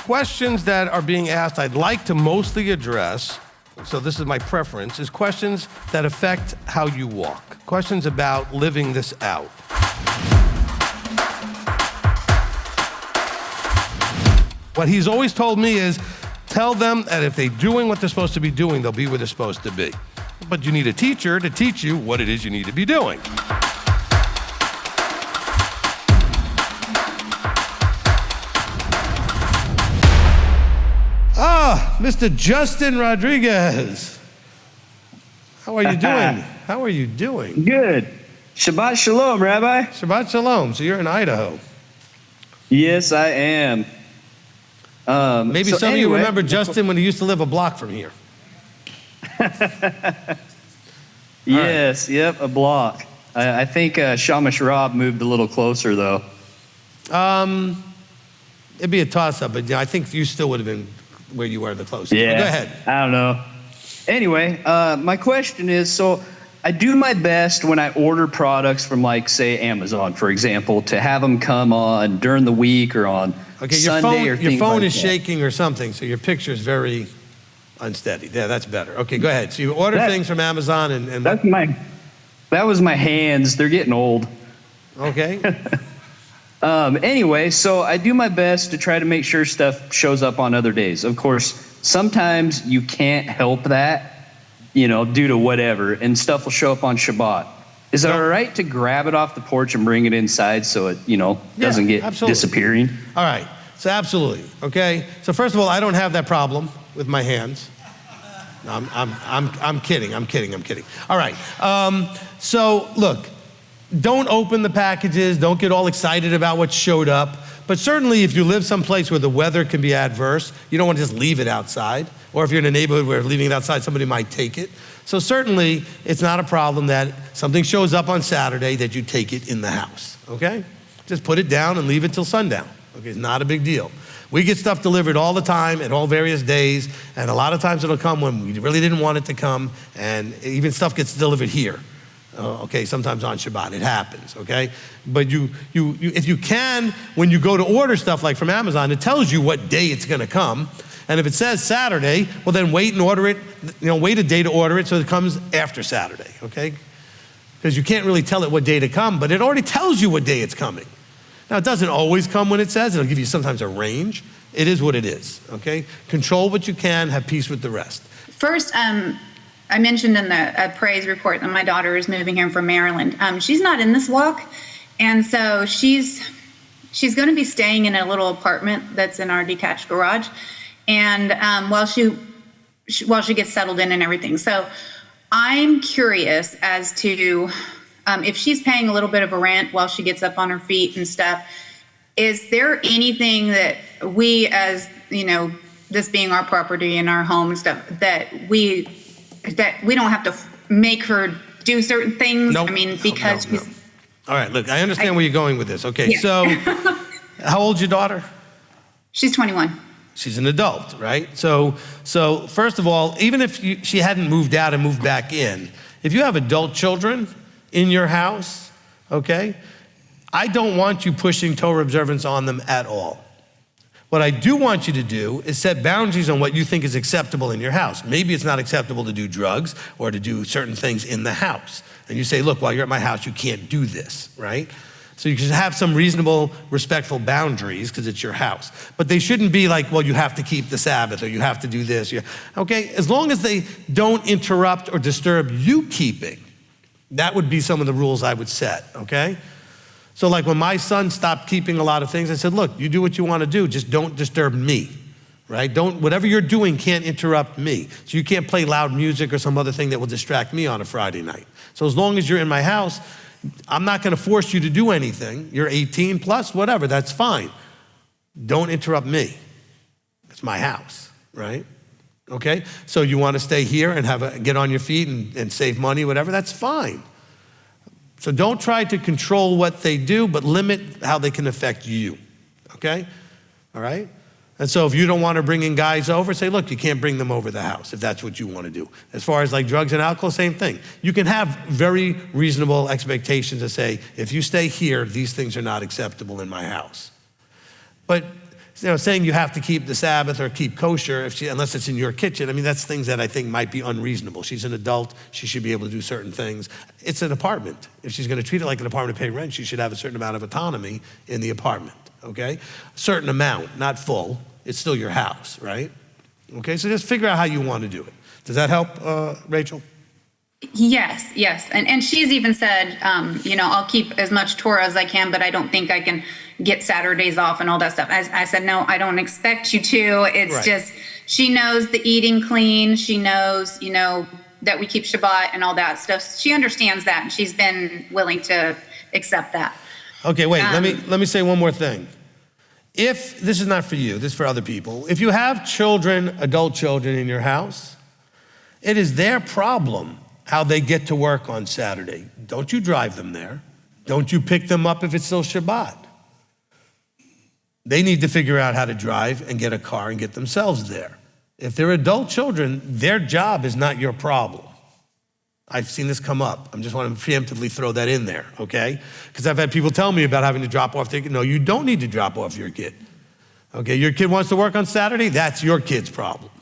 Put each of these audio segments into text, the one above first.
questions that are being asked, I'd like to mostly address, so this is my preference, is questions that affect how you walk. Questions about living this out. What he's always told me is, tell them that if they're doing what they're supposed to be doing, they'll be where they're supposed to be. But you need a teacher to teach you what it is you need to be doing. Mr. Justin Rodriguez. How are you doing? How are you doing? Good. Shabbat Shalom, Rabbi. Shabbat Shalom. So you're in Idaho. Yes, I am. Maybe some of you remember Justin when he used to live a block from here. Yes, yep, a block. I think Shamash Rob moved a little closer, though. It'd be a toss-up, but I think you still would have been where you were the closest. Yeah, go ahead. I don't know. Anyway, my question is, so I do my best when I order products from, like, say, Amazon, for example, to have them come on during the week or on Sunday or things like that. Your phone is shaking or something, so your picture is very unsteady. Yeah, that's better. Okay, go ahead. So you order things from Amazon and that was my hands. They're getting old. Okay. Anyway, so I do my best to try to make sure stuff shows up on other days. Of course, sometimes you can't help that, due to whatever, and stuff will show up on Shabbat. Is it all right to grab it off the porch and bring it inside so it, doesn't get disappearing? All right. So absolutely. Okay. So first of all, I don't have that problem with my hands. No, I'm kidding. I'm kidding. All right. So look. Don't open the packages. Don't get all excited about what showed up. But certainly if you live someplace where the weather can be adverse, you don't want to just leave it outside. Or if you're in a neighborhood where leaving it outside, somebody might take it. So certainly it's not a problem that something shows up on Saturday that you take it in the house, okay? Just put it down and leave it till sundown, okay? It's not a big deal. We get stuff delivered all the time at all various days, and a lot of times it'll come when we really didn't want it to come, and even stuff gets delivered here. Okay, sometimes on Shabbat, it happens, okay? But if you can, when you go to order stuff like from Amazon, it tells you what day it's gonna come. And if it says Saturday, well then wait and order it, wait a day to order it so it comes after Saturday, okay? Because you can't really tell it what day to come, but it already tells you what day it's coming. Now it doesn't always come when it says, it'll give you sometimes a range. It is what it is, okay? Control what you can, have peace with the rest. First, I mentioned in the praise report that my daughter is moving here from Maryland. She's not in this walk, and so she's going to be staying in a little apartment that's in our detached garage, and while she gets settled in and everything. So I'm curious as to if she's paying a little bit of a rent while she gets up on her feet and stuff. Is there anything that we, as this being our property and our home and stuff, that we don't have to make her do certain things? Nope. I mean, because she's... All right, look, I understand where you're going with this. Okay, yeah. So how old's your daughter? She's 21. She's an adult, right? So first of all, even if she hadn't moved out and moved back in, if you have adult children in your house, okay, I don't want you pushing Torah observance on them at all. What I do want you to do is set boundaries on what you think is acceptable in your house. Maybe it's not acceptable to do drugs or to do certain things in the house. And you say, look, while you're at my house, you can't do this, right? So you should have some reasonable, respectful boundaries because it's your house. But they shouldn't be like, well, you have to keep the Sabbath or you have to do this. Okay, as long as they don't interrupt or disturb you keeping, that would be some of the rules I would set, okay? So like when my son stopped keeping a lot of things, I said, look, you do what you want to do, just don't disturb me, right? Whatever you're doing can't interrupt me. So you can't play loud music or some other thing that will distract me on a Friday night. So as long as you're in my house, I'm not going to force you to do anything. You're 18 plus, whatever, that's fine. Don't interrupt me. It's my house, right? Okay, so you want to stay here and get on your feet and save money, whatever, that's fine. So don't try to control what they do, but limit how they can affect you, okay? All right? And so if you don't want to bring in guys over, say, look, you can't bring them over the house if that's what you want to do. As far as like drugs and alcohol, same thing. You can have very reasonable expectations to say, if you stay here, these things are not acceptable in my house. But saying you have to keep the Sabbath or keep kosher unless it's in your kitchen, I mean, that's things that I think might be unreasonable. She's an adult. She should be able to do certain things. It's an apartment. If she's going to treat it like an apartment to pay rent, she should have a certain amount of autonomy in the apartment, okay? A certain amount, not full. It's still your house, right? Okay, so just figure out how you want to do it. Does that help, Rachel? Yes. And she's even said, I'll keep as much Torah as I can, but I don't think I can get Saturdays off and all that stuff. I said, no, I don't expect you to. It's Right. just, she knows the eating clean. She knows, that we keep Shabbat and all that stuff. She understands that, and she's been willing to accept that. Okay, wait, let me say one more thing. If, this is not for you, this is for other people. If you have children, adult children in your house, it is their problem how they get to work on Saturday. Don't you drive them there. Don't you pick them up if it's still Shabbat. They need to figure out how to drive and get a car and get themselves there. If they're adult children, their job is not your problem. I've seen this come up. I just want to preemptively throw that in there, okay? Because I've had people tell me about having to drop off their kid. No, you don't need to drop off your kid. Okay, your kid wants to work on Saturday, that's your kid's problem.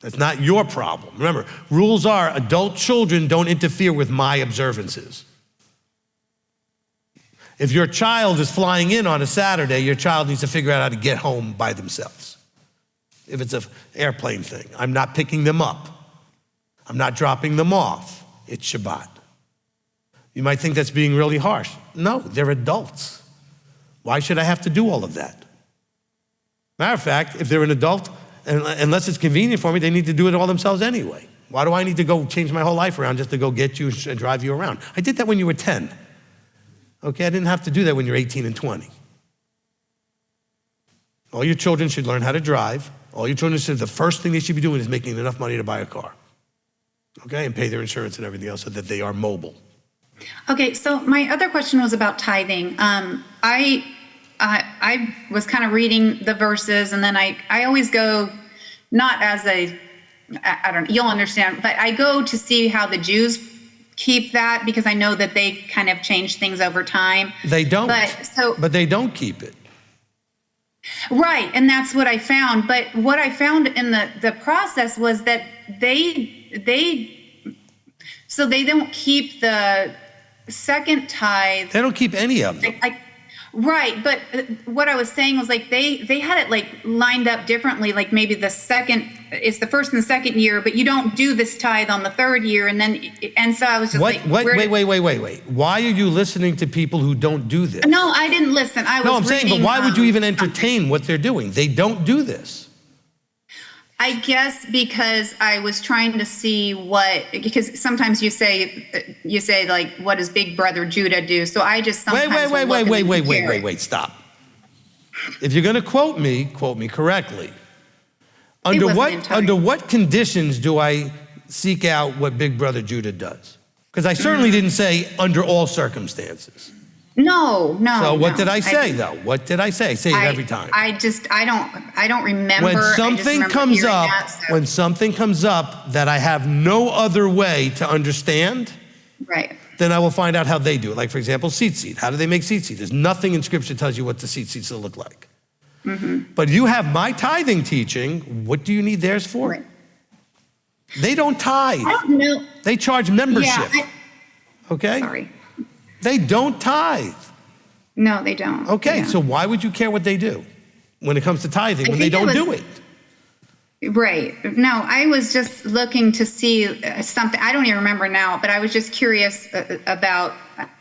That's not your problem. Remember, rules are adult children don't interfere with my observances. If your child is flying in on a Saturday, your child needs to figure out how to get home by themselves. If it's an airplane thing, I'm not picking them up. I'm not dropping them off. It's Shabbat. You might think that's being really harsh. No, they're adults. Why should I have to do all of that? Matter of fact, if they're an adult, unless it's convenient for me, they need to do it all themselves anyway. Why do I need to go change my whole life around just to go get you and drive you around? I did that when you were 10. Okay, I didn't have to do that when you're 18 and 20. All your children should learn how to drive. All your children should, the first thing they should be doing is making enough money to buy a car. Okay, and pay their insurance and everything else so that they are mobile. Okay, so my other question was about tithing. I was kind of reading the verses, and then I always go, not as I don't know, you'll understand, but I go to see how the Jews keep that, because I know that they kind of change things over time. They don't, but they don't keep it. Right, and that's what I found. But what I found in the process was that they don't keep the second tithe. They don't keep any of them. Right, but what I was saying was like they had it like lined up differently. Like maybe the second, it's the first and the second year, but you don't do this tithe on the third year, and so I was just wait. Why are you listening to people who don't do this? No, I didn't listen. I'm saying, but why would you even entertain what they're doing? They don't do this. I guess because I was trying to see because sometimes you say like, what does Big Brother Judah do? So I just sometimes wait, stop. If you're going to quote me correctly. Under what conditions do I seek out what Big Brother Judah does? Because I certainly didn't say under all circumstances. No. So what did I say though? What did I say? Say it every time. I don't remember. When something comes up that I have no other way to understand, right, then I will find out how they do it. Like for example, tzitzit. How do they make tzitzit? There's nothing in Scripture that tells you what the tzitzit will look like. Mm-hmm. But you have my tithing teaching. What do you need theirs for? Right. They don't tithe. I don't know. They charge membership. Yeah, okay? Sorry. They don't tithe. No, they don't. Okay, so why would you care what they do when it comes to tithing when they don't do it? Right. No, I was just looking to see something. I don't even remember now, but I was just curious about,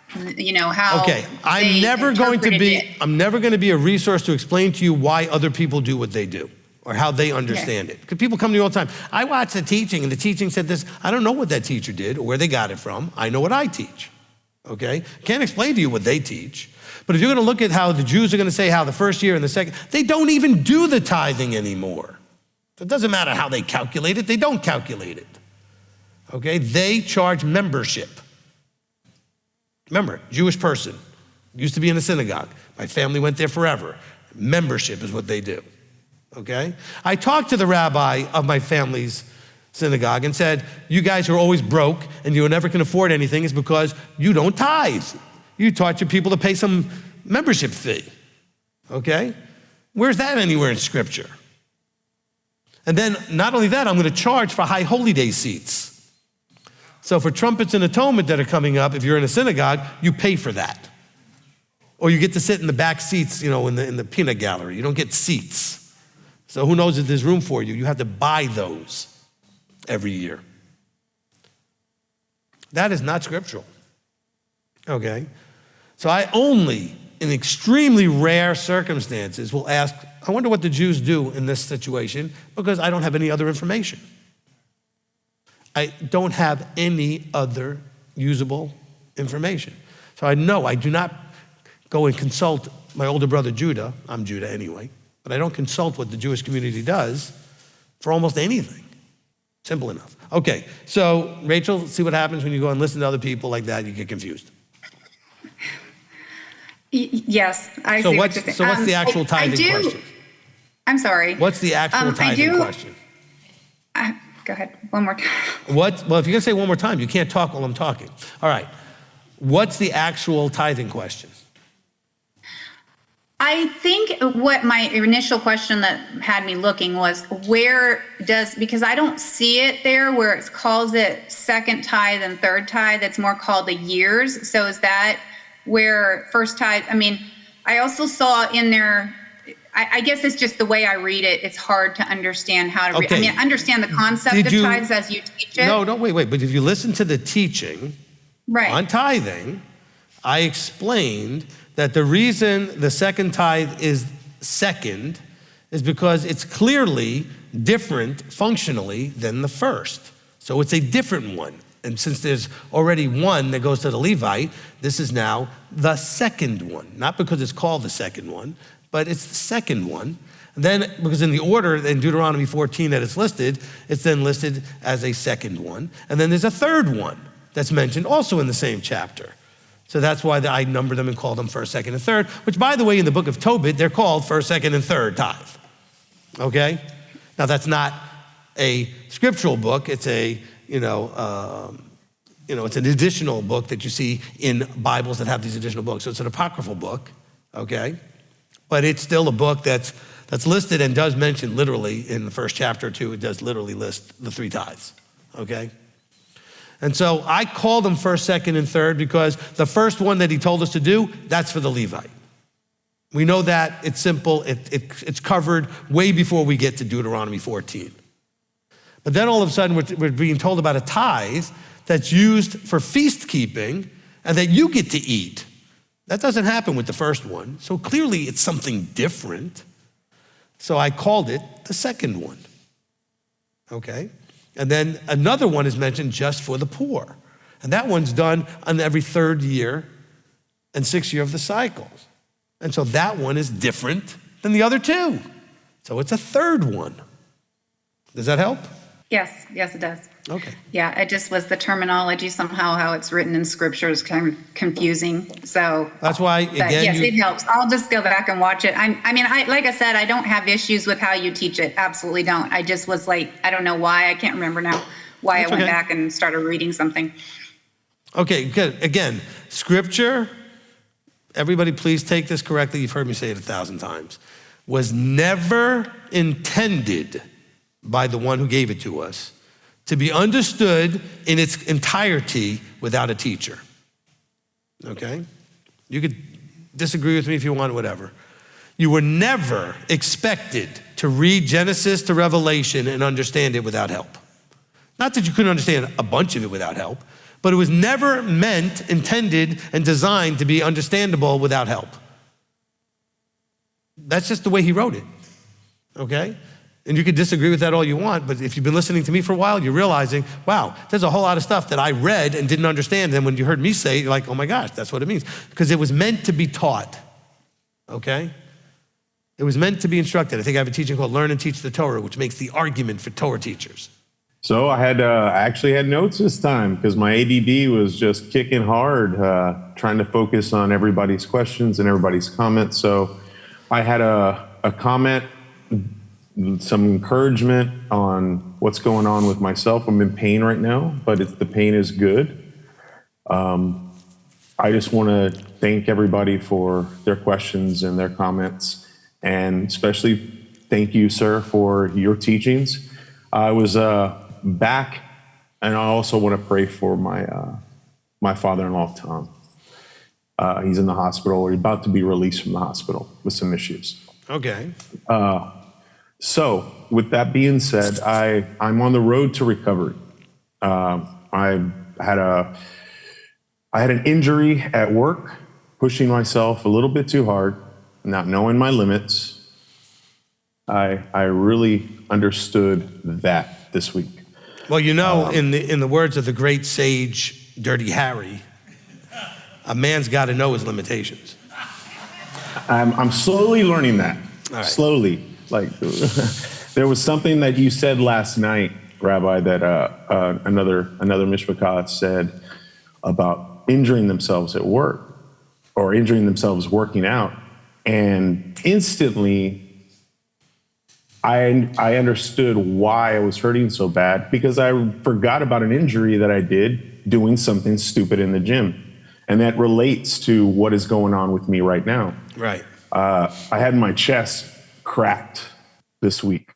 how. Okay, I'm never going to be a resource to explain to you why other people do what they do or how they understand it. Because people come to me all the time. I watched the teaching and the teaching said this. I don't know what that teacher did or where they got it from. I know what I teach. Okay? Can't explain to you what they teach. But if you're going to look at how the Jews are going to say how the first year and the second, they don't even do the tithing anymore. So it doesn't matter how they calculate it. They don't calculate it. Okay? They charge membership. Remember, Jewish person, used to be in a synagogue. My family went there forever. Membership is what they do. Okay? I talked to the rabbi of my family's synagogue and said, you guys are always broke and you never can afford anything is because you don't tithe. You taught your people to pay some membership fee, okay? Where's that anywhere in Scripture? And then not only that, I'm going to charge for high holy day seats. So for trumpets and atonement that are coming up, if you're in a synagogue, you pay for that. Or you get to sit in the back seats, in the peanut gallery. You don't get seats. So who knows if there's room for you? You have to buy those every year. That is not scriptural. Okay? So I only, in extremely rare circumstances, will ask, I wonder what the Jews do in this situation, because I don't have any other information. I don't have any other usable information. So I know I do not go and consult my older brother Judah. I'm Judah anyway, but I don't consult what the Jewish community does for almost anything. Simple enough. Okay, so Rachel, see what happens when you go and listen to other people like that, you get confused. Yes, I see what you're saying. So what's the actual tithing question? I'm sorry. What's the actual tithing question? Go ahead, one more time. Well, if you're gonna say one more time, you can't talk while I'm talking. All right, what's the actual tithing question? I think what my initial question that had me looking was because I don't see it there where it calls it second tithe and third tithe, it's more called the years. So is that where first tithe, I also saw in there, I guess it's just the way I read it, it's hard to understand how to read. Okay. I understand the concept of tithes as you teach it. No, wait. But if you listen to the teaching on tithing, I explained that the reason the second tithe is second is because it's clearly different functionally than the first. So it's a different one. And since there's already one that goes to the Levite, this is now the second one. Not because it's called the second one, but it's the second one. And then, because in the order in Deuteronomy 14 that it's then listed as a second one. And then there's a third one that's mentioned also in the same chapter. So that's why I number them and call them first, second, and third, which, by the way, in the book of Tobit, they're called first, second, and third tithe. Okay? Now, that's not a scriptural book. It's it's an additional book that you see in Bibles that have these additional books. So it's an apocryphal book, okay? But it's still a book that's listed and does mention literally in the first chapter or two, it does literally list the three tithes, okay? And so I call them first, second, and third because the first one that he told us to do, that's for the Levite. We know that, it's simple, it's covered way before we get to Deuteronomy 14. But then all of a sudden we're being told about a tithe that's used for feast keeping and that you get to eat. That doesn't happen with the first one. So clearly it's something different. So I called it the second one, okay? And then another one is mentioned just for the poor. And that one's done on every third year and sixth year of the cycle. And so that one is different than the other two. So it's a third one. Does that help? Yes, it does. Okay. Yeah, it just was the terminology somehow, how it's written in scripture is kind of confusing. So that's why, again, yes, it helps. I'll just go back and watch it. Like I said, I don't have issues with how you teach it. Absolutely don't. I just was like, I don't know why. I can't remember now why I went back and started reading something. Okay, good. Again, scripture, everybody please take this correctly. You've heard me say it 1,000 times. Was never intended by the one who gave it to us to be understood in its entirety without a teacher. Okay? You could disagree with me if you want, whatever. You were never expected to read Genesis to Revelation and understand it without help. Not that you couldn't understand a bunch of it without help, but it was never meant, intended, and designed to be understandable without help. That's just the way he wrote it, okay? And you could disagree with that all you want, but if you've been listening to me for a while, you're realizing, wow, there's a whole lot of stuff that I read and didn't understand. And when you heard me say it, you're like, oh my gosh, that's what it means. Because it was meant to be taught, okay? It was meant to be instructed. I think I have a teaching called Learn and Teach the Torah, which makes the argument for Torah teachers. So I actually had notes this time because my ADD was just kicking hard, trying to focus on everybody's questions and everybody's comments. So I had a comment, some encouragement on what's going on with myself. I'm in pain right now, but the pain is good. I just want to thank everybody for their questions and their comments. And especially thank you, sir, for your teachings. I was back, and I also want to pray for my father-in-law, Tom. He's in the hospital, or he's about to be released from the hospital with some issues. Okay. So with that being said, I'm on the road to recovery. I had an injury at work, pushing myself a little bit too hard, not knowing my limits. I really understood that this week. Well, you know, in the words of the great sage Dirty Harry, a man's got to know his limitations. I'm slowly learning that. All right. Slowly. Like there was something that you said last night, Rabbi, that another mishpachah said about injuring themselves at work or injuring themselves working out. And instantly, I understood why I was hurting so bad, because I forgot about an injury that I did doing something stupid in the gym. And that relates to what is going on with me right now. Right. I had my chest cracked this week,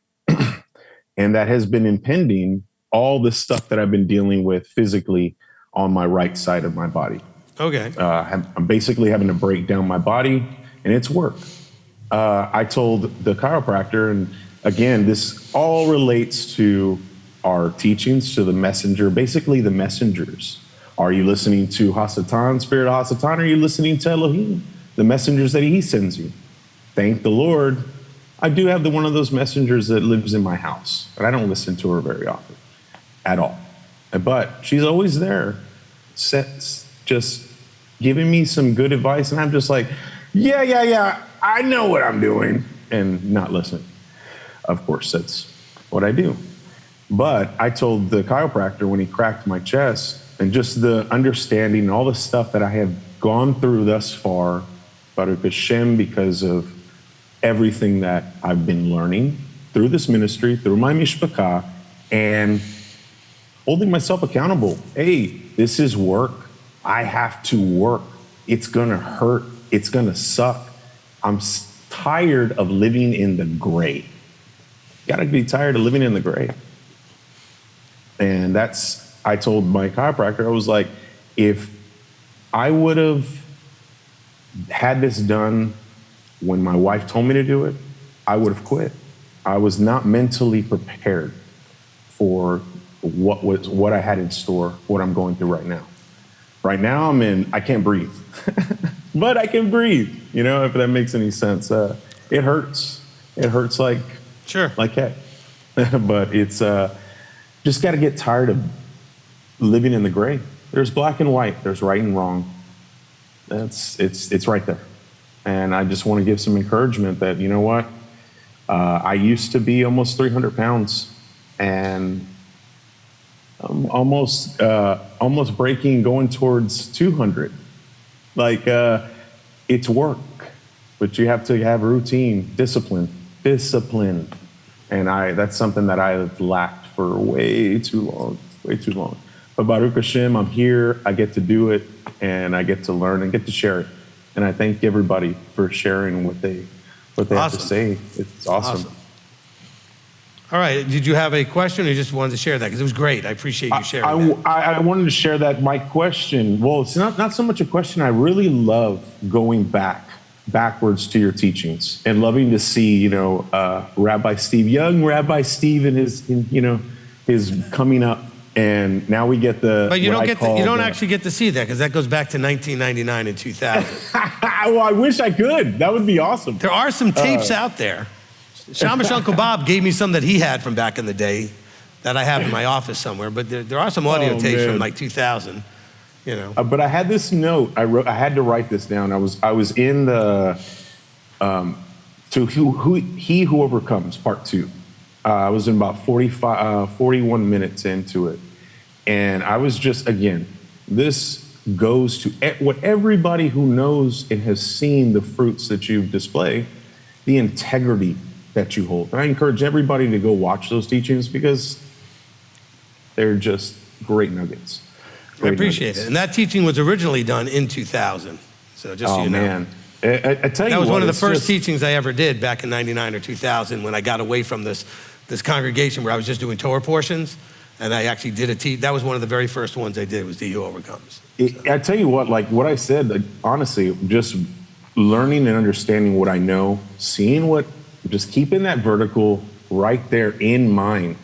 and that has been impending all the stuff that I've been dealing with physically on my right side of my body. Okay. I'm basically having to break down my body, and it's work. I told the chiropractor, and again, this all relates to our teachings to the messenger, basically the messengers. Are you listening to Hasatan, Spirit of Hasatan, or are you listening to Elohim, the messengers that he sends you? Thank the Lord. I do have one of those messengers that lives in my house, but I don't listen to her very often at all. But she's always there, just giving me some good advice. And I'm just like, yeah, I know what I'm doing, and not listening. Of course, that's what I do. But I told the chiropractor when he cracked my chest, and just the understanding, all the stuff that I have gone through thus far, Baruch Hashem, because of everything that I've been learning through this ministry, through my mishpachah, and holding myself accountable. Hey, this is work. I have to work. It's gonna hurt. It's gonna suck. I'm tired of living in the gray. Gotta be tired of living in the gray. And I told my chiropractor, I was like, if I would have had this done when my wife told me to do it, I would have quit. I was not mentally prepared for what I had in store, what I'm going through right now. Right now I can't breathe, but I can breathe, if that makes any sense. It hurts. It hurts like heck. But it's just got to get tired of living in the gray. There's black and white. There's right and wrong. It's right there. And I just want to give some encouragement that, you know what? I used to be almost 300 pounds, and I'm almost going towards 200. It's work, but you have to have routine, discipline. And that's something that I have lacked for way too long. But Baruch Hashem, I'm here, I get to do it, and I get to learn and get to share it. And I thank everybody for sharing what they have to say. It's awesome. All right, did you have a question, or you just wanted to share that? Because it was great. I appreciate you sharing that. I wanted to share that. My question, well, it's not so much a question. I really love going backwards to your teachings and loving to see, Rabbi Steve, young Rabbi Steve, and his coming up. And now we get But you don't actually get to see that, because that goes back to 1999 and 2000. Well, I wish I could. That would be awesome. There are some tapes out there. Shamash Uncle Bob gave me some that he had from back in the day that I have in my office somewhere. But there are some audio tapes from like 2000. But I had this note. I had to write this down. I was in the to he who overcomes part 2. I was in about 41 minutes into it. And I was just, again, this goes to what everybody who knows and has seen the fruits that you display, the integrity that you hold. And I encourage everybody to go watch those teachings, because they're just great nuggets. I appreciate it. And that teaching was originally done in 2000. So just so you know. Man. I tell you That was what, one of the it's first just- teachings I ever did back in 99 or 2000 when I got away from this congregation where I was just doing Torah portions, and I actually did that was one of the very first ones I did, was He Who Overcomes. I tell you what, like what I said, like, honestly, just learning and understanding what I know, just keeping that vertical right there in mind,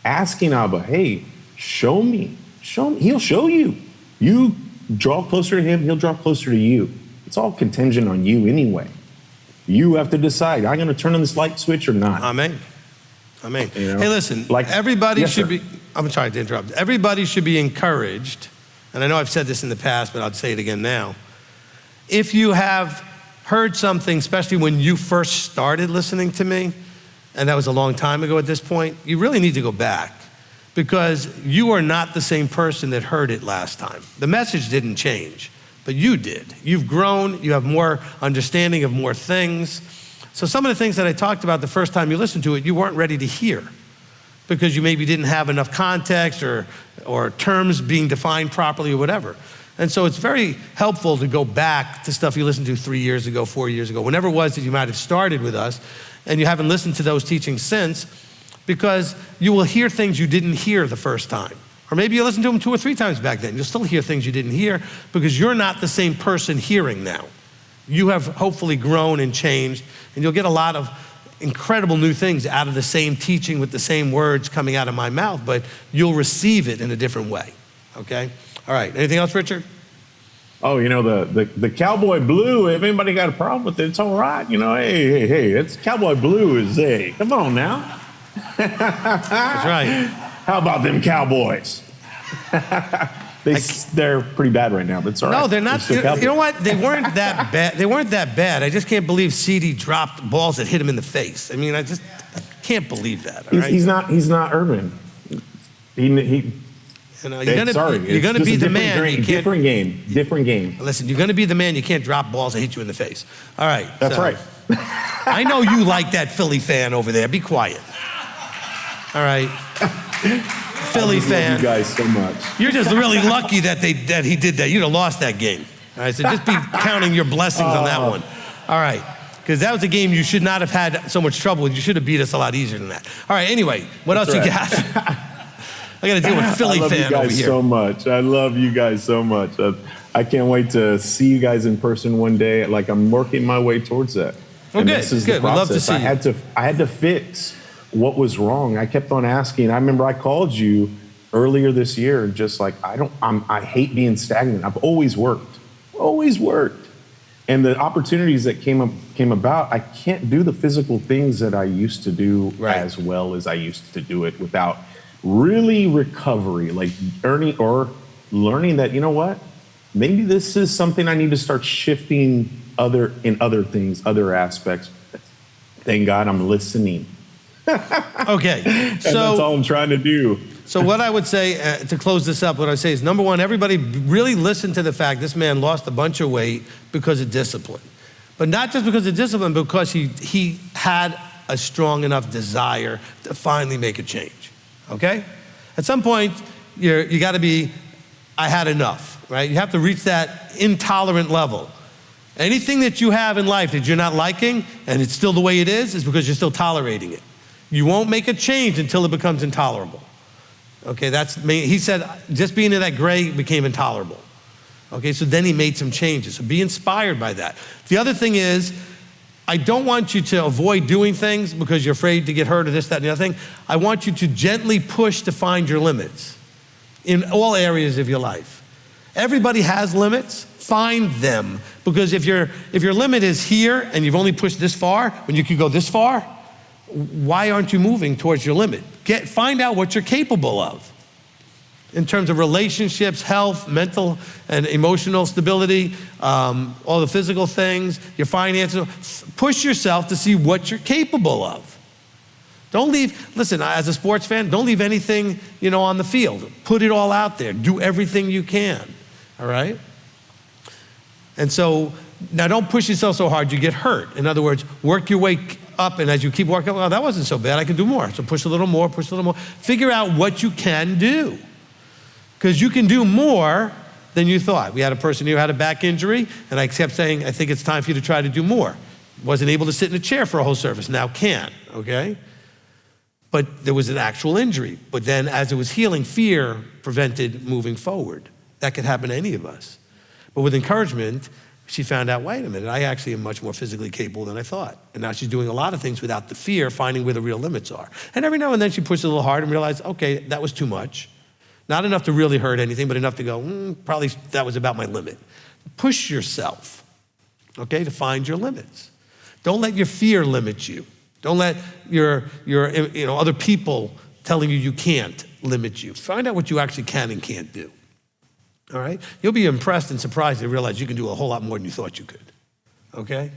asking Abba, hey, show me. He'll show you. You draw closer to him, he'll draw closer to you. It's all contingent on you anyway. You have to decide, I'm going to turn on this light switch or not. Amen. Amen. You know? Hey, listen, Like- everybody Yes, should sir. be, I'm sorry to interrupt. Everybody should be encouraged, and I know I've said this in the past, but I'll say it again now. If you have heard something, especially when you first started listening to me, and that was a long time ago at this point, you really need to go back, because you are not the same person that heard it last time. The message didn't change, but you did. You've grown, you have more understanding of more things. So some of the things that I talked about the first time you listened to it, you weren't ready to hear, because you maybe didn't have enough context or terms being defined properly or whatever. And so it's very helpful to go back to stuff you listened to 3 years ago, 4 years ago, whenever it was that you might have started with us, and you haven't listened to those teachings since, because you will hear things you didn't hear the first time. Or maybe you listened to them 2 or 3 times back then. You'll still hear things you didn't hear, because you're not the same person hearing now. You have hopefully grown and changed, and you'll get a lot of incredible new things out of the same teaching with the same words coming out of my mouth, but you'll receive it in a different way, okay? All right, anything else, Richard? Oh, you know, the cowboy blue, if anybody got a problem with it, it's all right. You know, hey, it's cowboy blue is hey. Come on now. That's right. How about them Cowboys? They're pretty bad right now, but it's all right. No, they're not. still You Cowboys. know what? They weren't that bad. They weren't that bad. I just can't believe CD dropped balls that hit him in the face. I mean, I just can't believe that. All right? He's not urban. You know, you're gonna It's be just the a man. You can't, different game. listen, you're gonna be the man. You can't drop balls that hit you in the face. All right. That's so, right. I know you like that Philly fan over there. Be quiet. All right. Philly I love fan. you guys so much. You're just really lucky that he did that. You'd have lost that game. All right, so just be counting your blessings on that one. All right, because that was a game you should not have had so much trouble with. You should have beat us a lot easier than that. All right, anyway, what else That's you right. got? I got to deal with Philly I love fan you over guys here. so much. I love you guys so much. I can't wait to see you guys in person one day. Like, I'm working my way towards that. Well, And good, this is good. the We'd love to process. see you. I had to fix what was wrong. I kept on asking. I remember I called you earlier this year, and just like, I hate being stagnant. I've always worked. And the opportunities that came about, I can't do the physical things that I used to do Right. as well as I used to do it without really recovery, like learning that, you know what, maybe this is something I need to start shifting other things, other aspects. Thank God I'm listening. Okay, And that's all I'm trying to do. So what I would say, to close this up, what I would say is, number one, everybody really listen to the fact this man lost a bunch of weight because of discipline. But not just because of discipline, because he had a strong enough desire to finally make a change, okay? At some point, you gotta be, I had enough, right? You have to reach that intolerant level. Anything that you have in life that you're not liking, and it's still the way it is because you're still tolerating it. You won't make a change until it becomes intolerable. Okay, he said, just being in that gray became intolerable. Okay, so then he made some changes. So be inspired by that. The other thing is, I don't want you to avoid doing things because you're afraid to get hurt or this, that, and the other thing. I want you to gently push to find your limits in all areas of your life. Everybody has limits. Find them, because if your limit is here and you've only pushed this far, when you could go this far, why aren't you moving towards your limit? Find out what you're capable of in terms of relationships, health, mental and emotional stability, all the physical things, your finances. Push yourself to see what you're capable of. Don't leave, listen, as a sports fan, don't leave anything, on the field. Put it all out there. Do everything you can, all right? And so, now don't push yourself so hard you get hurt. In other words, work your way up, and as you keep working, well, that wasn't so bad, I can do more. So push a little more, push a little more. Figure out what you can do. Because you can do more than you thought. We had a person here who had a back injury, and I kept saying, I think it's time for you to try to do more. Wasn't able to sit in a chair for a whole service, now can, okay? But there was an actual injury. But then as it was healing, fear prevented moving forward. That could happen to any of us. But with encouragement, she found out, wait a minute, I actually am much more physically capable than I thought. And now she's doing a lot of things without the fear, finding where the real limits are. And every now and then she pushes a little hard and realizes, okay, that was too much. Not enough to really hurt anything, but enough to go, probably that was about my limit. Push yourself, okay, to find your limits. Don't let your fear limit you. Don't let your other people telling you can't limit you. Find out what you actually can and can't do. All right? You'll be impressed and surprised to realize you can do a whole lot more than you thought you could. Okay?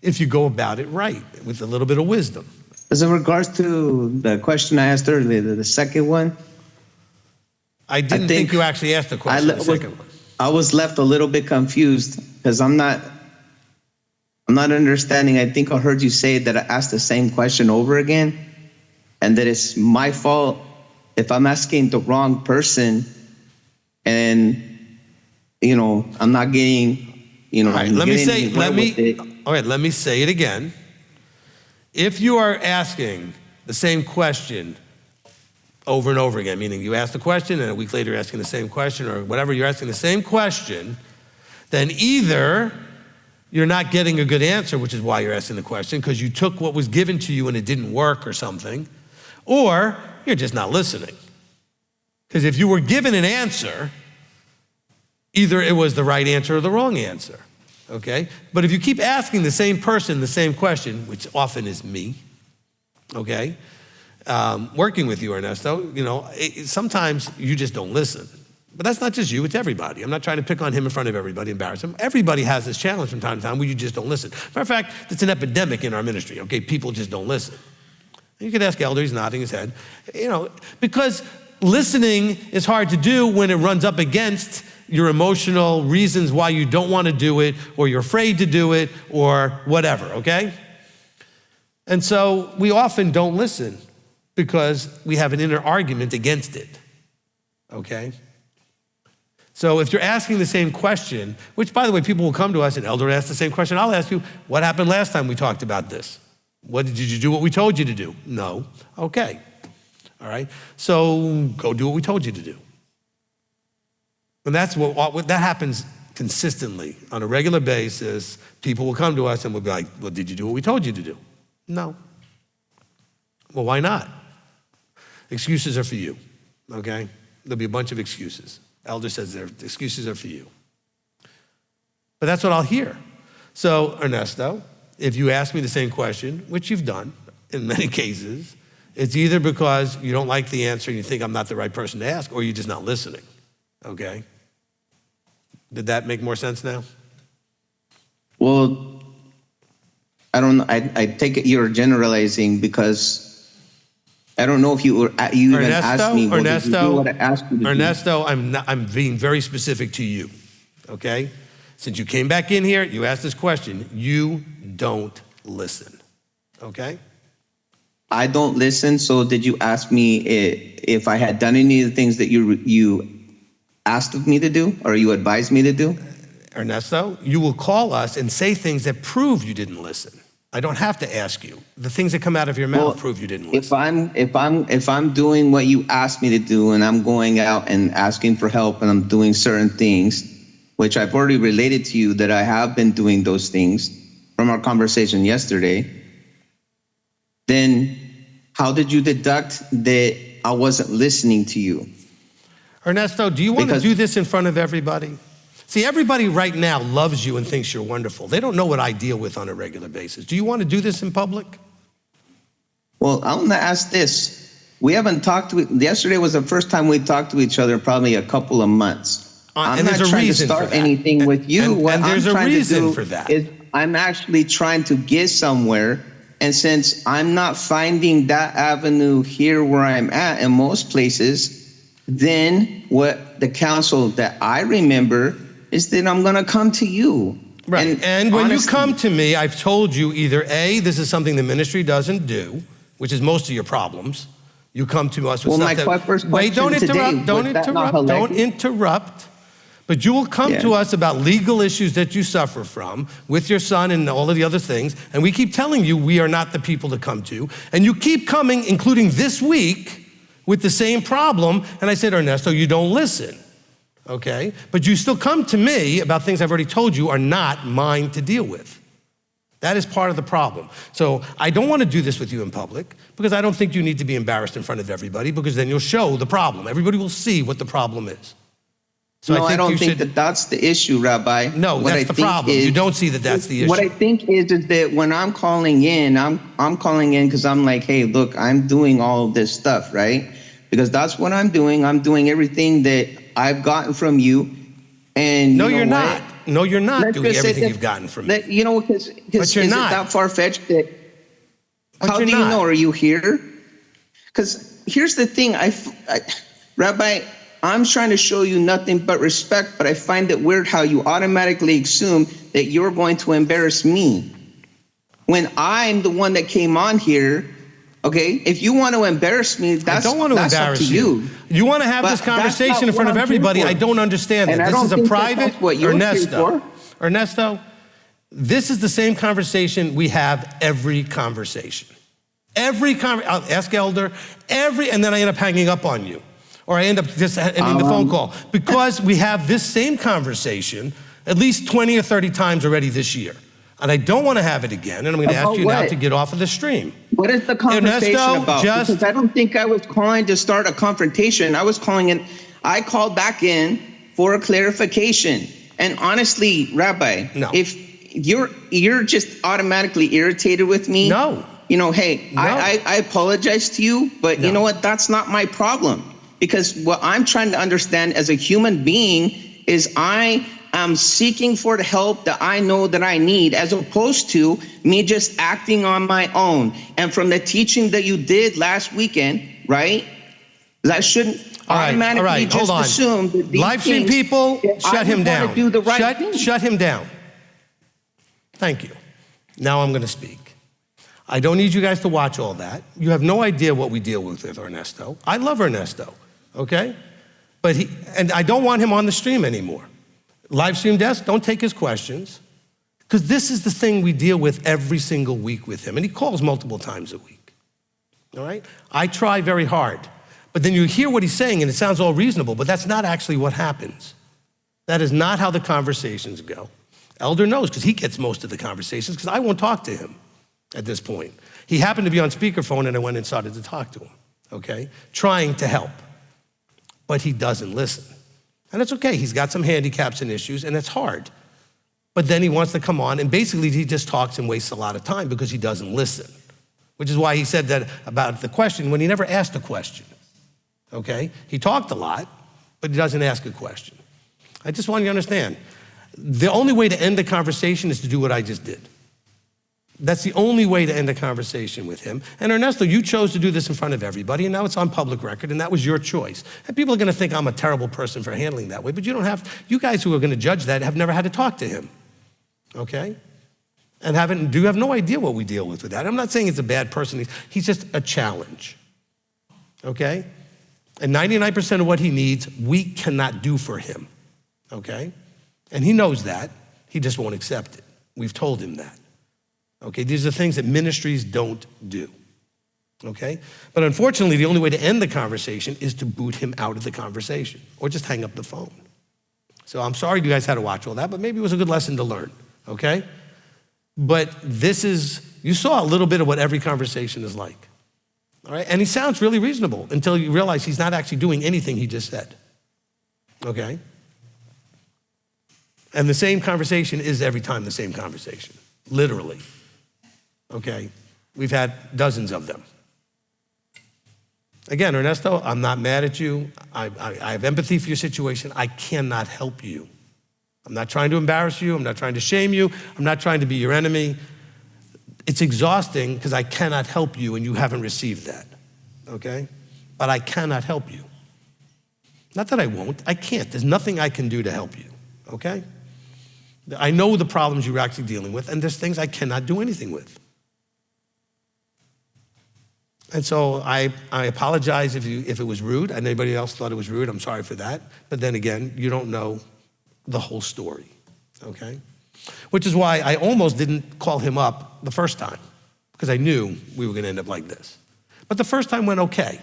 If you go about it right, with a little bit of wisdom. As in regards to the question I asked earlier, the second one. I didn't think you actually asked the question, the second one. I was left a little bit confused because I'm not understanding. I think I heard you say that I asked the same question over again, and that it's my fault if I'm asking the wrong person, and I'm not getting, All right, let me say it again. If you are asking the same question over and over again, meaning you ask the question and a week later you're asking the same question, or whatever, you're asking the same question, then either you're not getting a good answer, which is why you're asking the question, because you took what was given to you and it didn't work or something, or you're just not listening. Because if you were given an answer, either it was the right answer or the wrong answer, okay? But if you keep asking the same person the same question, which often is me, okay, working with you, Ernesto, sometimes you just don't listen. But that's not just you, it's everybody. I'm not trying to pick on him in front of everybody, embarrass him. Everybody has this challenge from time to time where you just don't listen. Matter of fact, it's an epidemic in our ministry, okay? People just don't listen. You could ask Elder, he's nodding his head, because listening is hard to do when it runs up against your emotional reasons why you don't want to do it, or you're afraid to do it, or whatever, okay? And so we often don't listen because we have an inner argument against it, okay? So if you're asking the same question, which by the way, people will come to us and Elder asks the same question, I'll ask you, what happened last time we talked about this? Did you do what we told you to do? No. Okay. All right. So go do what we told you to do. And that's what that happens consistently on a regular basis. People will come to us and we'll be like, well, did you do what we told you to do? No. Well, why not? Excuses are for you. Okay? There'll be a bunch of excuses. Elder says the excuses are for you. But that's what I'll hear. So, Ernesto, if you ask me the same question, which you've done in many cases, it's either because you don't like the answer and you think I'm not the right person to ask, or you're just not listening, okay? Did that make more sense now? Well, I don't know. I take it you're generalizing because I don't know if you even asked me. Did you do what I asked you to do? Ernesto, I'm being very specific to you, okay? Since you came back in here, you asked this question, you don't listen, okay? I don't listen, so did you ask me if I had done any of the things that you asked of me to do, or you advised me to do? Ernesto, you will call us and say things that prove you didn't listen. I don't have to ask you. The things that come out of your mouth prove you didn't listen. If I'm doing what you asked me to do, and I'm going out and asking for help, and I'm doing certain things, which I've already related to you that I have been doing those things from our conversation yesterday, then how did you deduct that I wasn't listening to you? Ernesto, do you want to do this in front of everybody? See, everybody right now loves you and thinks you're wonderful. They don't know what I deal with on a regular basis. Do you want to do this in public? Well, I want to ask this. We haven't talked yesterday was the first time we talked to each other probably a couple of months. I'm not trying to start anything with you. What I'm trying to do is I'm actually trying to get somewhere. And since I'm not finding that avenue here where I'm at in most places, then what the counsel that I remember is that I'm going to come to you. Right. And when you come to me, I've told you either A, this is something the ministry doesn't do, which is most of your problems. You come to us with stuff that... Wait, don't interrupt. Don't interrupt. But you will come to us about legal issues that you suffer from with your son and all of the other things, and we keep telling you we are not the people to come to, and you keep coming, including this week, with the same problem, and I said, Ernesto, you don't listen, okay? But you still come to me about things I've already told you are not mine to deal with. That is part of the problem. So I don't want to do this with you in public because I don't think you need to be embarrassed in front of everybody because then you'll show the problem. Everybody will see what the problem is. So no, I don't think that that's the issue, Rabbi. No, that's the problem. You don't see that that's the issue. What I think is that when I'm calling in, I'm calling in because I'm like, hey, look, I'm doing all of this stuff, right? Because that's what I'm doing. I'm doing everything that I've gotten from you. And no, you're not. No, you're not doing everything you've gotten from me. You know, because is it that far-fetched that? How do you know? Are you here? Because here's the thing, Rabbi, I'm trying to show you nothing but respect, but I find it weird how you automatically assume that you're going to embarrass me when I'm the one that came on here. Okay, if you want to embarrass me, that's I don't want to embarrass you. You want to have this conversation in front of everybody. I don't understand that. This is a private, Ernesto, this is the same conversation we have every conversation. I'll ask Elder, and then I end up hanging up on you. Or I end up just ending the phone call. Because we have this same conversation at least 20 or 30 times already this year. And I don't want to have it again, and I'm going to ask you now to get off of the stream. What is the conversation about? Because I don't think I was calling to start a confrontation. I was calling in, I called back in for a clarification. And honestly, Rabbi, if you're just automatically irritated with me. No. You know, hey, no. I apologize to you, but you know what? That's not my problem. Because what I'm trying to understand as a human being is I am seeking for the help that I know that I need, as opposed to me just acting on my own. And from the teaching that you did last weekend, right? I shouldn't automatically just assume that these live stream people, shut him down. Do the right thing. Shut him down. Thank you. Now I'm going to speak. I don't need you guys to watch all that. You have no idea what we deal with Ernesto. I love Ernesto, okay? And I don't want him on the stream anymore. Live stream desk, don't take his questions, because this is the thing we deal with every single week with him, and he calls multiple times a week, all right? I try very hard, but then you hear what he's saying, and it sounds all reasonable, but that's not actually what happens. That is not how the conversations go. Elder knows, because he gets most of the conversations, because I won't talk to him at this point. He happened to be on speakerphone, and I went and started to talk to him, okay? Trying to help, but he doesn't listen. And it's okay, he's got some handicaps and issues, and it's hard. But then he wants to come on, and basically he just talks and wastes a lot of time because he doesn't listen, which is why he said that about the question when he never asked a question, okay? He talked a lot, but he doesn't ask a question. I just want you to understand, the only way to end the conversation is to do what I just did. That's the only way to end a conversation with him. And Ernesto, you chose to do this in front of everybody, and now it's on public record, and that was your choice. And people are gonna think I'm a terrible person for handling that way, but you guys who are gonna judge that have never had to talk to him, okay? And you have no idea what we deal with that. I'm not saying he's a bad person, he's just a challenge, okay? And 99% of what he needs, we cannot do for him, okay? And he knows that, he just won't accept it. We've told him that. Okay, these are things that ministries don't do, okay? But unfortunately, the only way to end the conversation is to boot him out of the conversation or just hang up the phone. So I'm sorry you guys had to watch all that, but maybe it was a good lesson to learn, okay? But you saw a little bit of what every conversation is like, all right? And he sounds really reasonable until you realize he's not actually doing anything he just said, okay? And the same conversation is every time the same conversation, literally. Okay, we've had dozens of them. Again, Ernesto, I'm not mad at you. I have empathy for your situation. I cannot help you. I'm not trying to embarrass you. I'm not trying to shame you. I'm not trying to be your enemy. It's exhausting because I cannot help you and you haven't received that, okay? But I cannot help you. Not that I won't, I can't. There's nothing I can do to help you, okay? I know the problems you're actually dealing with, and there's things I cannot do anything with. And so I apologize if it was rude, and anybody else thought it was rude, I'm sorry for that. But then again, you don't know the whole story, okay? Which is why I almost didn't call him up the first time, because I knew we were gonna end up like this. But the first time went okay.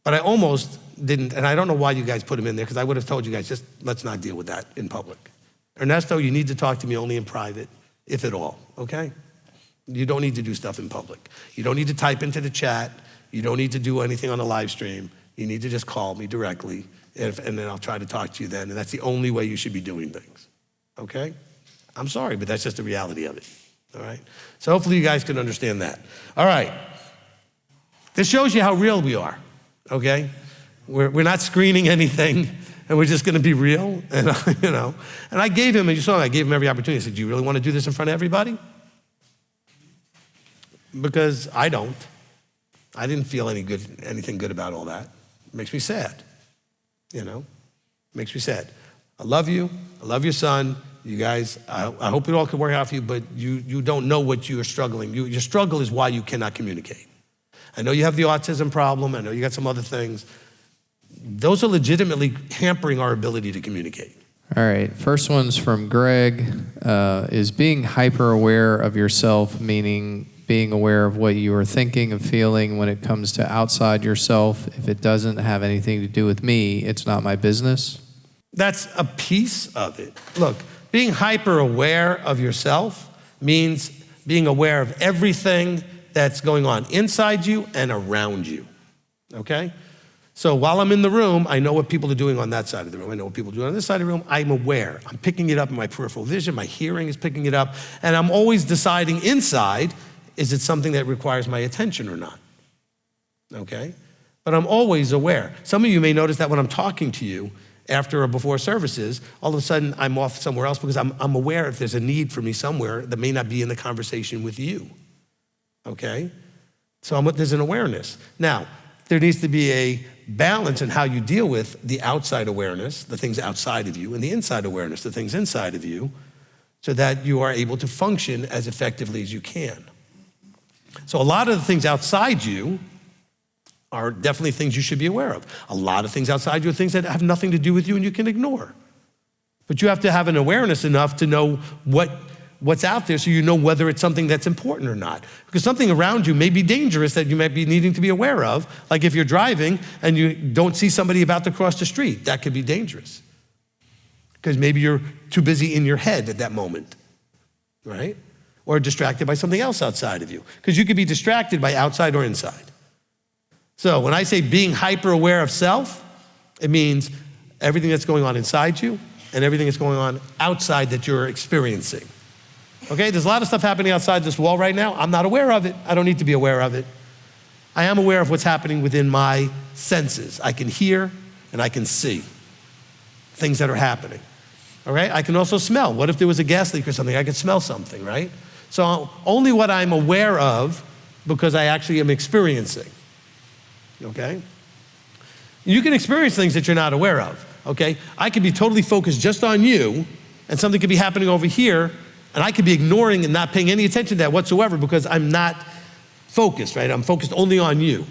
But I almost didn't, and I don't know why you guys put him in there, because I would have told you guys, just let's not deal with that in public. Ernesto, you need to talk to me only in private, if at all, okay? You don't need to do stuff in public. You don't need to type into the chat. You don't need to do anything on the live stream. You need to just call me directly, and then I'll try to talk to you then, and that's the only way you should be doing things, okay? I'm sorry, but that's just the reality of it, all right? So hopefully you guys can understand that. All right, this shows you how real we are, okay? We're not screening anything, and we're just gonna be real, and you know. And I gave him, as you saw, I gave him every opportunity. I said, do you really wanna do this in front of everybody? Because I don't. I didn't feel anything good about all that. It makes me sad, you know? It makes me sad. I love you, I love your son. You guys, I hope it all could work out for you, but you don't know what you are struggling. Your struggle is why you cannot communicate. I know you have the autism problem, I know you got some other things. Those are legitimately hampering our ability to communicate. All right, first one's from Greg. Is being hyper aware of yourself, meaning being aware of what you are thinking and feeling when it comes to outside yourself? If it doesn't have anything to do with me, it's not my business? That's a piece of it. Look, being hyper aware of yourself means being aware of everything that's going on inside you and around you, okay? So while I'm in the room, I know what people are doing on that side of the room. I know what people are doing on this side of the room. I'm aware. I'm picking it up in my peripheral vision. My hearing is picking it up. And I'm always deciding inside, is it something that requires my attention or not? Okay? But I'm always aware. Some of you may notice that when I'm talking to you after or before services, all of a sudden I'm off somewhere else because I'm aware if there's a need for me somewhere that may not be in the conversation with you. Okay? So there's an awareness. Now, there needs to be a balance in how you deal with the outside awareness, the things outside of you, and the inside awareness, the things inside of you, so that you are able to function as effectively as you can. So a lot of the things outside you are definitely things you should be aware of. A lot of things outside you are things that have nothing to do with you and you can ignore. But you have to have an awareness enough to know what's out there so you know whether it's something that's important or not. Because something around you may be dangerous that you might be needing to be aware of. Like if you're driving and you don't see somebody about to cross the street, that could be dangerous. Because maybe you're too busy in your head at that moment, right? Or distracted by something else outside of you. Because you could be distracted by outside or inside. So when I say being hyper aware of self, it means everything that's going on inside you and everything that's going on outside that you're experiencing. Okay, there's a lot of stuff happening outside this wall right now. I'm not aware of it. I don't need to be aware of it. I am aware of what's happening within my senses. I can hear and I can see things that are happening. All right, I can also smell. What if there was a gas leak or something? I could smell something, right? So only what I'm aware of because I actually am experiencing, okay? You can experience things that you're not aware of, okay? I could be totally focused just on you and something could be happening over here and I could be ignoring and not paying any attention to that whatsoever because I'm not focused, right? I'm focused only on you.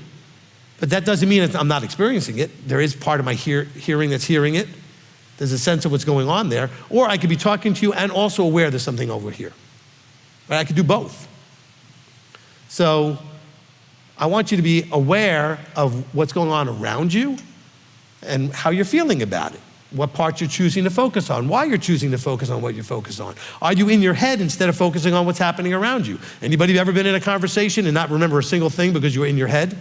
But that doesn't mean I'm not experiencing it. There is part of my hearing that's hearing it. There's a sense of what's going on there. Or I could be talking to you and also aware there's something over here. Right? I could do both. So I want you to be aware of what's going on around you and how you're feeling about it. What parts you're choosing to focus on, why you're choosing to focus on what you're focused on. Are you in your head instead of focusing on what's happening around you? Anybody ever been in a conversation and not remember a single thing because you were in your head?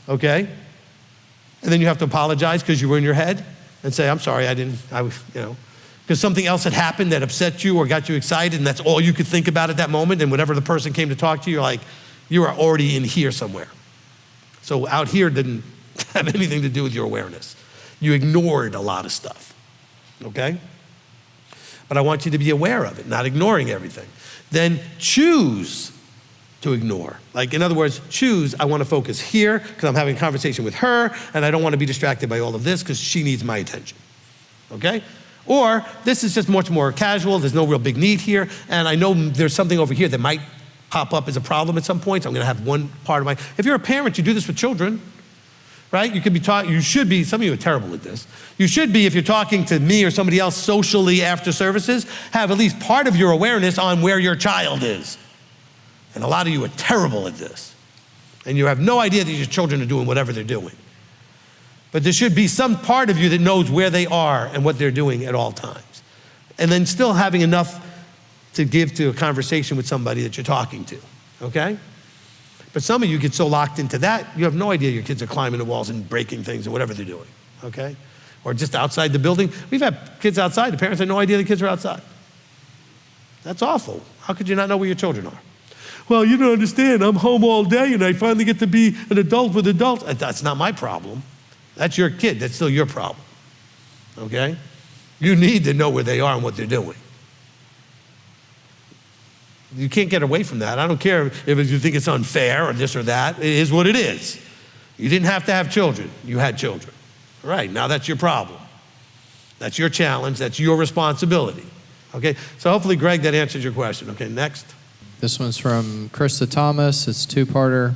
Okay? And then you have to apologize because you were in your head and say, I'm sorry, because something else had happened that upset you or got you excited and that's all you could think about at that moment, and whenever the person came to talk to you, you're like, you are already in here somewhere. So out here didn't have anything to do with your awareness. You ignored a lot of stuff, okay? But I want you to be aware of it, not ignoring everything. Then choose to ignore. Like, in other words, choose, I want to focus here because I'm having a conversation with her and I don't want to be distracted by all of this because she needs my attention, okay? Or this is just much more casual, there's no real big need here, and I know there's something over here that might pop up as a problem at some point, so I'm gonna have one part of if you're a parent, you do this with children, right? You could be taught, you should be, some of you are terrible at this. You should be, if you're talking to me or somebody else socially after services, have at least part of your awareness on where your child is. And a lot of you are terrible at this. And you have no idea that your children are doing whatever they're doing. But there should be some part of you that knows where they are and what they're doing at all times. And then still having enough to give to a conversation with somebody that you're talking to, okay? But some of you get so locked into that, you have no idea your kids are climbing the walls and breaking things or whatever they're doing, okay? Or just outside the building. We've had kids outside, the parents have no idea the kids are outside. That's awful. How could you not know where your children are? Well, you don't understand, I'm home all day and I finally get to be an adult with adults. That's not my problem. That's your kid, that's still your problem, okay? You need to know where they are and what they're doing. You can't get away from that. I don't care if you think it's unfair or this or that. It is what it is. You didn't have to have children. You had children. All right, now that's your problem. That's your challenge. That's your responsibility. Okay, so hopefully, Greg, that answers your question. Okay, next. This one's from Krista Thomas. It's two-parter.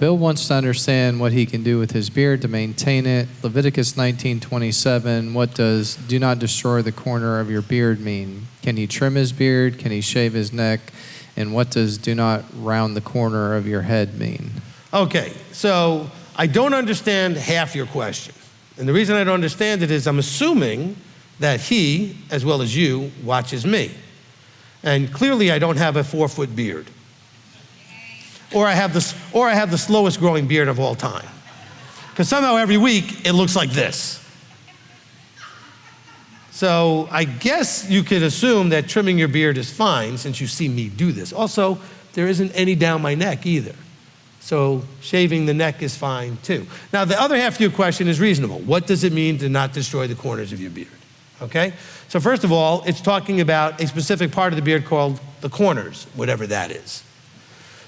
Bill wants to understand what he can do with his beard to maintain it. Leviticus 19:27, what does "do not destroy the corner of your beard" mean? Can he trim his beard? Can he shave his neck? And what does "do not round the corner of your head" mean? Okay, so I don't understand half your question. And the reason I don't understand it is I'm assuming that he, as well as you, watches me. And clearly I don't have a 4-foot beard. Or I have the slowest growing beard of all time. Because somehow every week it looks like this. So I guess you could assume that trimming your beard is fine since you see me do this. Also, there isn't any down my neck either. So shaving the neck is fine too. Now the other half of your question is reasonable. What does it mean to not destroy the corners of your beard? Okay? So first of all, it's talking about a specific part of the beard called the corners, whatever that is.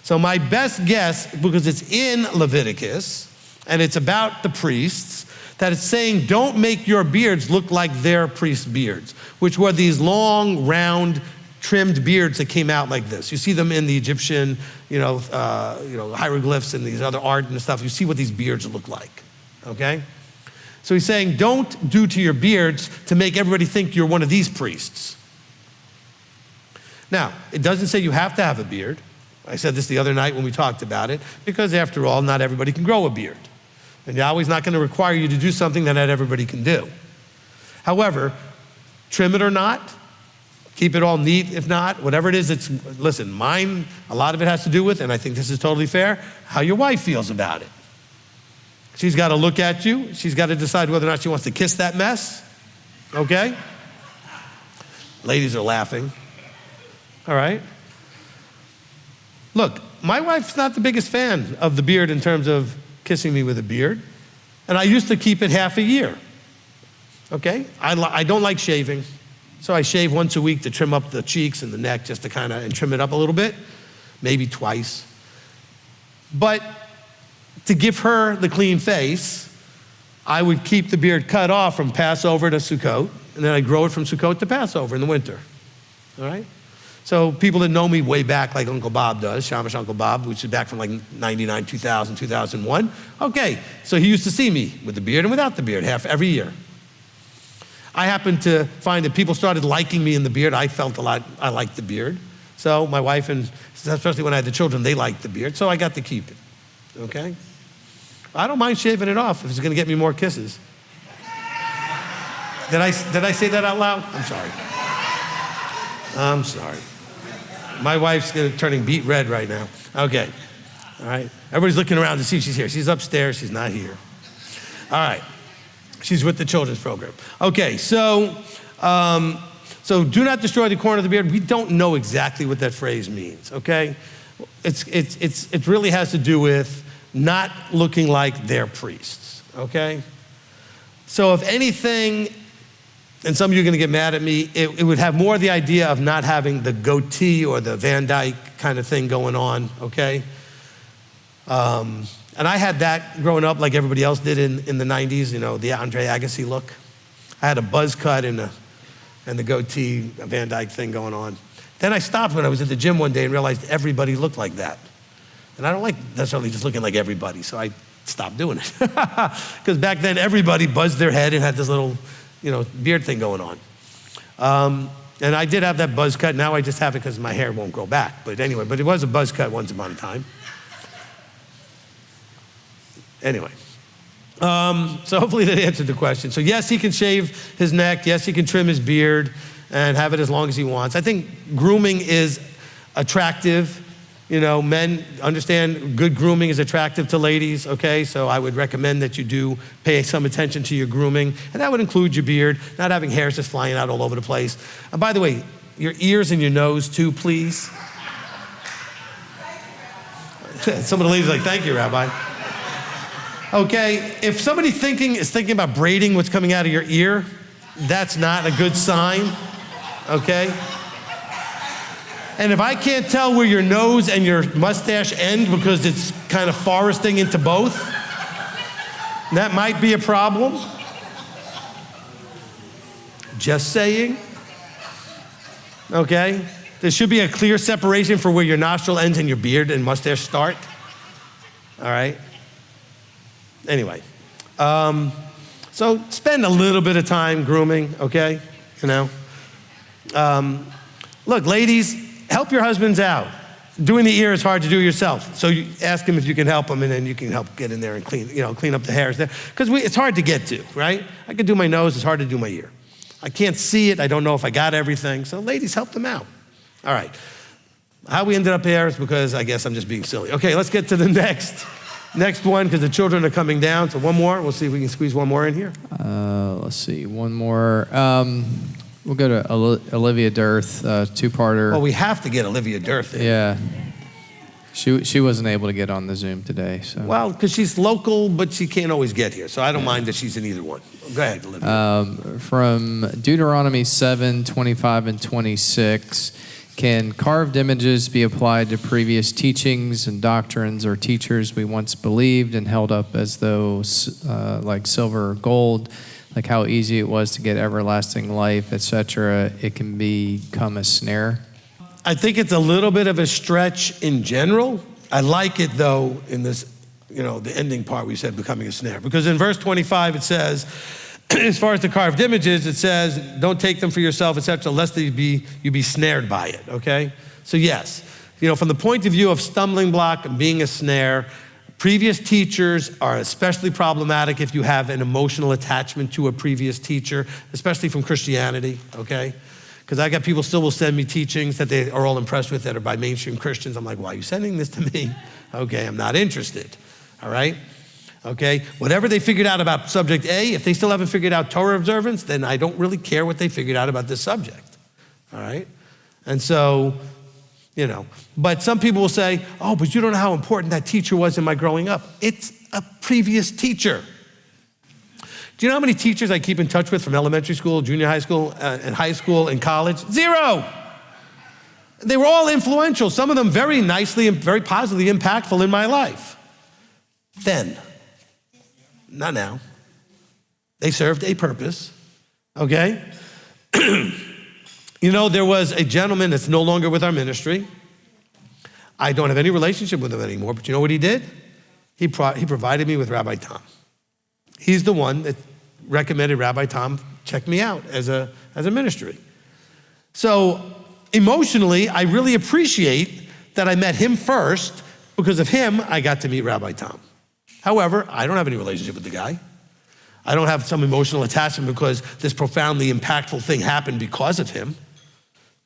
So my best guess, because it's in Leviticus, and it's about the priests, that it's saying don't make your beards look like their priest beards, which were these long, round, trimmed beards that came out like this. You see them in the Egyptian, hieroglyphs and these other art and stuff. You see what these beards look like, okay? So he's saying don't do to your beards to make everybody think you're one of these priests. Now, it doesn't say you have to have a beard. I said this the other night when we talked about it, because after all, not everybody can grow a beard. And Yahweh's not going to require you to do something that not everybody can do. However, trim it or not, keep it all neat if not, whatever it is, listen, mine, a lot of it has to do with, and I think this is totally fair, how your wife feels about it. She's got to look at you. She's got to decide whether or not she wants to kiss that mess, okay? Ladies are laughing, all right? Look, my wife's not the biggest fan of the beard in terms of kissing me with a beard. And I used to keep it half a year, okay? I don't like shaving, so I shave once a week to trim up the cheeks and the neck just to and trim it up a little bit, maybe twice. But to give her the clean face, I would keep the beard cut off from Passover to Sukkot, and then I'd grow it from Sukkot to Passover in the winter, all right? So people that know me way back, like Uncle Bob does, Shamash Uncle Bob, which is back from like 99, 2000, 2001. Okay, so he used to see me with the beard and without the beard every year. I happened to find that people started liking me in the beard. I felt I liked the beard. So my wife, and especially when I had the children, they liked the beard, so I got to keep it, okay? I don't mind shaving it off if it's gonna get me more kisses. Did I say that out loud? I'm sorry. My wife's turning beet red right now. Okay, all right. Everybody's looking around to see if she's here. She's upstairs, she's not here. All right, she's with the children's program. Okay, so do not destroy the corner of the beard. We don't know exactly what that phrase means, okay? It really has to do with not looking like their priests, okay? So if anything, and some of you are going to get mad at me, it would have more the idea of not having the goatee or the Van Dyke kind of thing going on, okay? And I had that growing up like everybody else did in the 90s, the Andre Agassi look. I had a buzz cut and the goatee, a Van Dyke thing going on. Then I stopped when I was at the gym one day and realized everybody looked like that. And I don't like necessarily just looking like everybody, so I stopped doing it. Because back then, everybody buzzed their head and had this little, beard thing going on. And I did have that buzz cut. Now I just have it because my hair won't grow back. But anyway, it was a buzz cut once upon a time. Anyway. So hopefully that answered the question. So yes, he can shave his neck. Yes, he can trim his beard and have it as long as he wants. I think grooming is attractive. Men understand good grooming is attractive to ladies, okay? So I would recommend that you do pay some attention to your grooming. And that would include your beard, not having hairs just flying out all over the place. And by the way, your ears and your nose too, please. Some of the ladies are like, thank you, Rabbi. Okay, if somebody is thinking about braiding what's coming out of your ear, that's not a good sign, okay? And if I can't tell where your nose and your mustache end because it's kind of foresting into both, that might be a problem. Just saying. Okay? There should be a clear separation for where your nostril ends and your beard and mustache start. All right? Anyway. So spend a little bit of time grooming, okay? Look, ladies, help your husbands out. Doing the ear is hard to do yourself. So you ask him if you can help him, and then you can help get in there and clean up the hairs there. Because it's hard to get to, right? I can do my nose, it's hard to do my ear. I can't see it, I don't know if I got everything. So ladies, help them out. All right. How we ended up here is because I guess I'm just being silly. Okay, let's get to the next one, because the children are coming down. So one more, we'll see if we can squeeze one more in here. Let's see, one more. We'll go to Olivia Dirth, two-parter. Well, we have to get Olivia Dirth in. Yeah. She wasn't able to get on the Zoom today. So. Well, because she's local, but she can't always get here. So I don't mind that she's in either one. Go ahead, Olivia. From Deuteronomy 7, 25 and 26, can carved images be applied to previous teachings and doctrines or teachers we once believed and held up as though like silver or gold? Like how easy it was to get everlasting life, etc., it can become a snare? I think it's a little bit of a stretch in general. I like it, though, in this, the ending part we said becoming a snare. Because in verse 25 it says, as far as the carved images, it says, don't take them for yourself, etc., lest you be snared by it, okay? So yes, from the point of view of stumbling block and being a snare, previous teachers are especially problematic if you have an emotional attachment to a previous teacher, especially from Christianity, okay? Because I got people still will send me teachings that they are all impressed with that are by mainstream Christians. I'm like, why are you sending this to me? Okay, I'm not interested, all right? Okay, whatever they figured out about subject A, if they still haven't figured out Torah observance, then I don't really care what they figured out about this subject, all right? And so, but some people will say, oh, but you don't know how important that teacher was in my growing up. It's a previous teacher. Do you know how many teachers I keep in touch with from elementary school, junior high school, and high school and college? 0. They were all influential, some of them very nicely and very positively impactful in my life. Then, not now. They served a purpose, okay? There was a gentleman that's no longer with our ministry. I don't have any relationship with him anymore, but you know what he did? He provided me with Rabbi Tom. He's the one that recommended Rabbi Tom check me out as a ministry. So emotionally, I really appreciate that I met him first. Because of him, I got to meet Rabbi Tom. However, I don't have any relationship with the guy. I don't have some emotional attachment because this profoundly impactful thing happened because of him.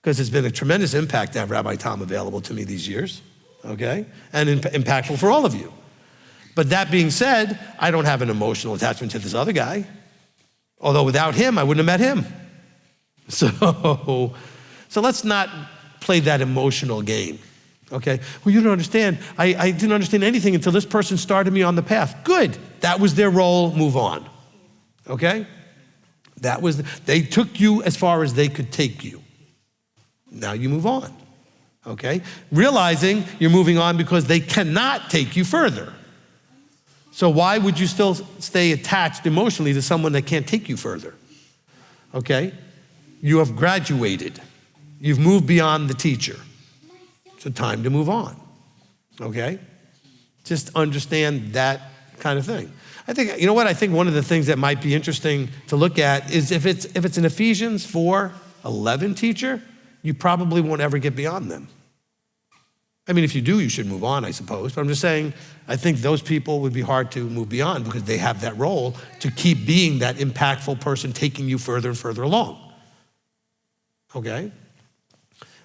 Because it's been a tremendous impact to have Rabbi Tom available to me these years, okay? And impactful for all of you. But that being said, I don't have an emotional attachment to this other guy. Although without him, I wouldn't have met him. So let's not play that emotional game, okay? Well, you don't understand. I didn't understand anything until this person started me on the path. Good, that was their role, move on, okay? They took you as far as they could take you. Now you move on, okay? Realizing you're moving on because they cannot take you further. So why would you still stay attached emotionally to someone that can't take you further? Okay? You have graduated. You've moved beyond the teacher. So time to move on, okay? Just understand that kind of thing. I think, you know what, I think one of the things that might be interesting to look at is if it's an Ephesians 4:11 teacher, you probably won't ever get beyond them. I mean, if you do, you should move on, I suppose. But I'm just saying, I think those people would be hard to move beyond because they have that role to keep being that impactful person taking you further and further along. Okay?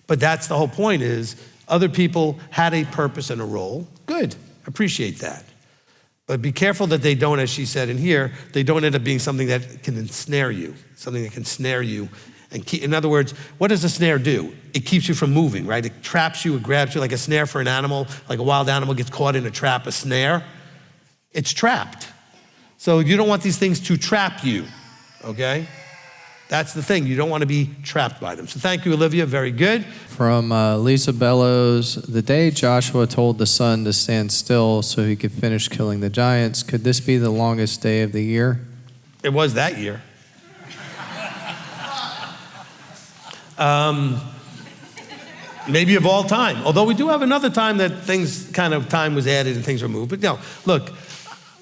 But that's the whole point is, other people had a purpose and a role. Good, appreciate that. But be careful that they don't, as she said in here, they don't end up being something that can ensnare you, something that can snare you. And in other words, what does a snare do? It keeps you from moving, right? It traps you, it grabs you like a snare for an animal, like a wild animal gets caught in a trap, a snare. It's trapped. So you don't want these things to trap you, okay? That's the thing, you don't want to be trapped by them. So thank you, Olivia, very good. From Lisa Bellows, the day Joshua told the sun to stand still so he could finish killing the giants, could this be the longest day of the year? It was that year. Maybe of all time. Although we do have another time that time was added and things were moved. But no, look,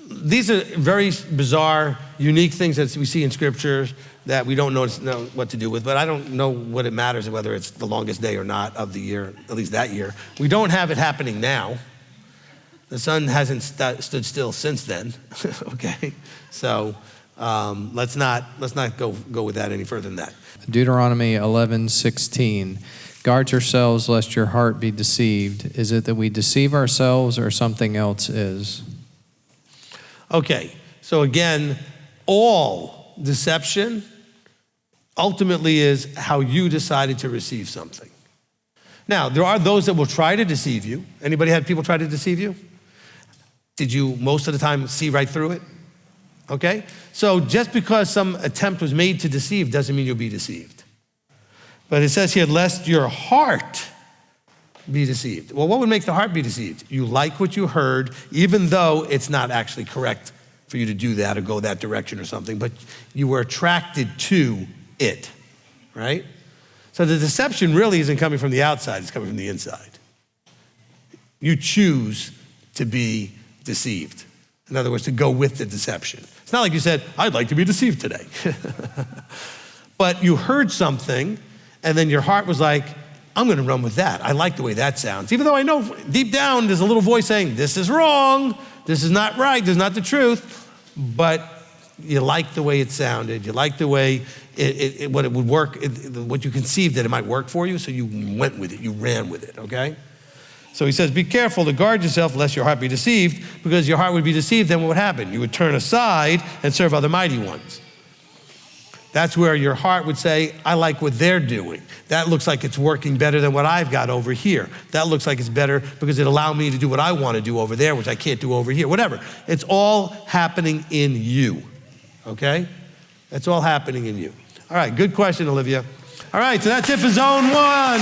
these are very bizarre, unique things that we see in Scripture that we don't know what to do with. But I don't know what it matters whether it's the longest day or not of the year, at least that year. We don't have it happening now. The sun hasn't stood still since then. Okay, so let's not go with that any further than that. Deuteronomy 11:16. Guard yourselves lest your heart be deceived. Is it that we deceive ourselves or something else is? Okay, so again, all deception ultimately is how you decided to receive something. Now, there are those that will try to deceive you. Anybody had people try to deceive you? Did you most of the time see right through it? Okay, so just because some attempt was made to deceive doesn't mean you'll be deceived. But it says here, lest your heart be deceived. Well, what would make the heart be deceived? You like what you heard, even though it's not actually correct for you to do that or go that direction or something, but you were attracted to it, right? So the deception really isn't coming from the outside, it's coming from the inside. You choose to be deceived. In other words, to go with the deception. It's not like you said, I'd like to be deceived today. But you heard something, and then your heart was like, I'm gonna run with that. I like the way that sounds. Even though I know deep down there's a little voice saying, this is wrong, this is not right, this is not the truth, but you like the way it sounded, you like the way what it would work, what you conceived that it might work for you, so you went with it, you ran with it, okay? So he says, be careful to guard yourself lest your heart be deceived, because your heart would be deceived, then what would happen? You would turn aside and serve other mighty ones. That's where your heart would say, I like what they're doing. That looks like it's working better than what I've got over here. That looks like it's better because it allowed me to do what I want to do over there, which I can't do over here, whatever. It's all happening in you, okay? It's all happening in you. All right, good question, Olivia. All right, so that's it for zone one.